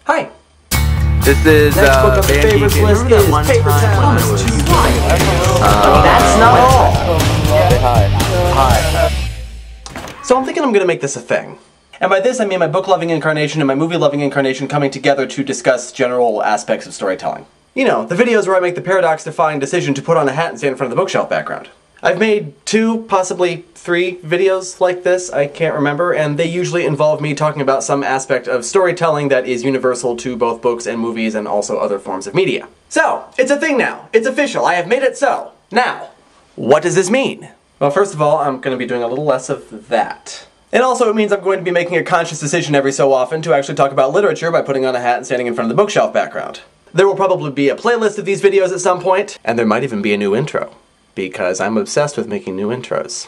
Hi. This is Next book on the favorites list is Paper Towns. That's not all. Hi. So I'm thinking I'm going to make this a thing. And by this I mean my book-loving incarnation and my movie-loving incarnation coming together to discuss general aspects of storytelling. You know, the videos where I make the paradox-defying decision to put on a hat and stand in front of the bookshelf background. I've made 2, possibly 3 videos like this, I can't remember, and they usually involve me talking about some aspect of storytelling that is universal to both books and movies and also other forms of media. So, it's a thing now. It's official. I have made it so. Now, what does this mean? Well, first of all, I'm going to be doing a little less of that. And also it means I'm going to be making a conscious decision every so often to actually talk about literature by putting on a hat and standing in front of the bookshelf background. There will probably be a playlist of these videos at some point, and there might even be a new intro. Because I'm obsessed with making new intros.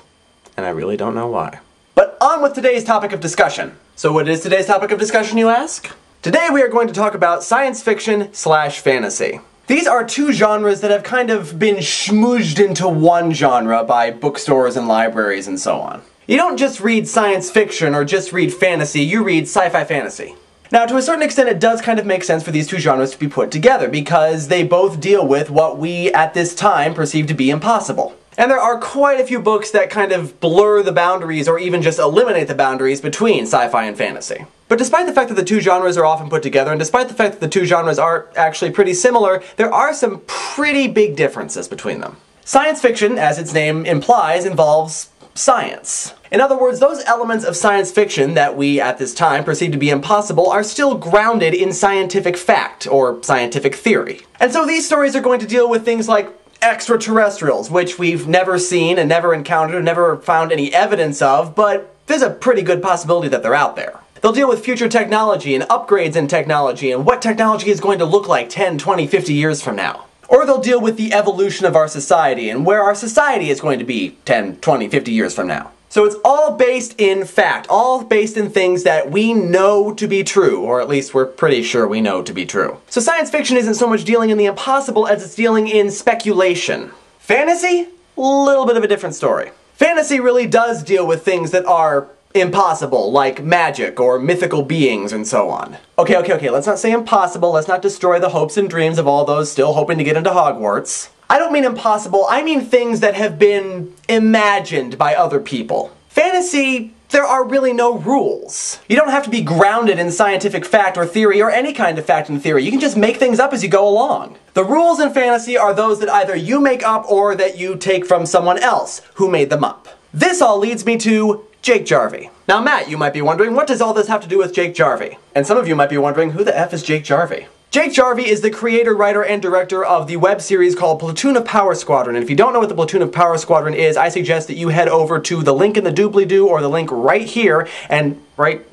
And I really don't know why. But on with today's topic of discussion. So what is today's topic of discussion, you ask? Today we are going to talk about science fiction / fantasy. These are 2 genres that have kind of been schmoozed into one genre by bookstores and libraries and so on. You don't just read science fiction or just read fantasy, you read sci-fi fantasy. Now, to a certain extent, it does kind of make sense for these 2 genres to be put together, because they both deal with what we, at this time, perceive to be impossible. And there are quite a few books that kind of blur the boundaries, or even just eliminate the boundaries between sci-fi and fantasy. But despite the fact that the 2 genres are often put together, and despite the fact that the 2 genres are actually pretty similar, there are some pretty big differences between them. Science fiction, as its name implies, involves science. In other words, those elements of science fiction that we, at this time, perceive to be impossible are still grounded in scientific fact, or scientific theory. And so these stories are going to deal with things like extraterrestrials, which we've never seen and never encountered and never found any evidence of, but there's a pretty good possibility that they're out there. They'll deal with future technology and upgrades in technology and what technology is going to look like 10, 20, 50 years from now. Or they'll deal with the evolution of our society and where our society is going to be 10, 20, 50 years from now. So it's all based in fact, all based in things that we know to be true, or at least we're pretty sure we know to be true. So science fiction isn't so much dealing in the impossible as it's dealing in speculation. Fantasy? A little bit of a different story. Fantasy really does deal with things that are impossible, like magic or mythical beings and so on. Okay, let's not say impossible, let's not destroy the hopes and dreams of all those still hoping to get into Hogwarts. I don't mean impossible, I mean things that have been imagined by other people. Fantasy, there are really no rules. You don't have to be grounded in scientific fact or theory or any kind of fact and theory. You can just make things up as you go along. The rules in fantasy are those that either you make up or that you take from someone else who made them up. This all leads me to Jake Jarvie. Now Matt, you might be wondering, what does all this have to do with Jake Jarvie? And some of you might be wondering, who the F is Jake Jarvie? Jake Jarvie is the creator, writer, and director of the web series called Platoon of Power Squadron. And if you don't know what the Platoon of Power Squadron is, I suggest that you head over to the link in the doobly-doo or the link right here and right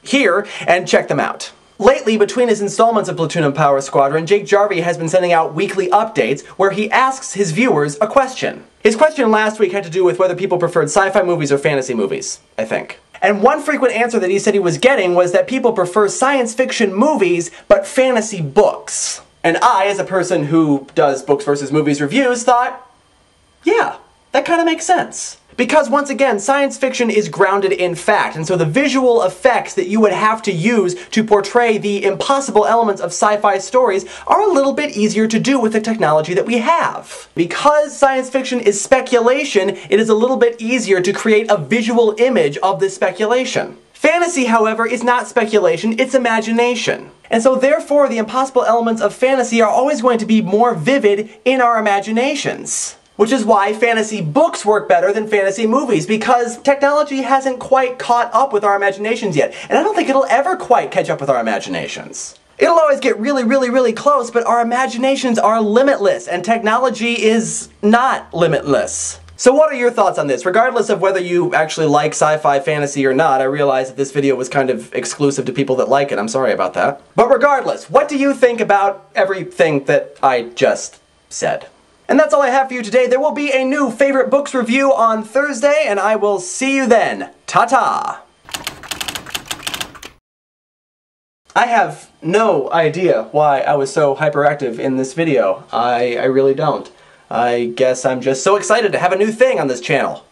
here and check them out. Lately, between his installments of Platoon of Power Squadron, Jake Jarvie has been sending out weekly updates where he asks his viewers a question. His question last week had to do with whether people preferred sci-fi movies or fantasy movies, I think. And one frequent answer that he said he was getting was that people prefer science fiction movies, but fantasy books. And I, as a person who does books versus movies reviews, thought, yeah, that kind of makes sense. Because once again, science fiction is grounded in fact, and so the visual effects that you would have to use to portray the impossible elements of sci-fi stories are a little bit easier to do with the technology that we have. Because science fiction is speculation, it is a little bit easier to create a visual image of this speculation. Fantasy, however, is not speculation, it's imagination. And so therefore, the impossible elements of fantasy are always going to be more vivid in our imaginations. Which is why fantasy books work better than fantasy movies, because technology hasn't quite caught up with our imaginations yet. And I don't think it'll ever quite catch up with our imaginations. It'll always get really close, but our imaginations are limitless, and technology is not limitless. So what are your thoughts on this? Regardless of whether you actually like sci-fi fantasy or not, I realize that this video was kind of exclusive to people that like it, I'm sorry about that. But regardless, what do you think about everything that I just said? And that's all I have for you today. There will be a new favorite books review on Thursday, and I will see you then. Ta-ta! I have no idea why I was so hyperactive in this video. I really don't. I guess I'm just so excited to have a new thing on this channel.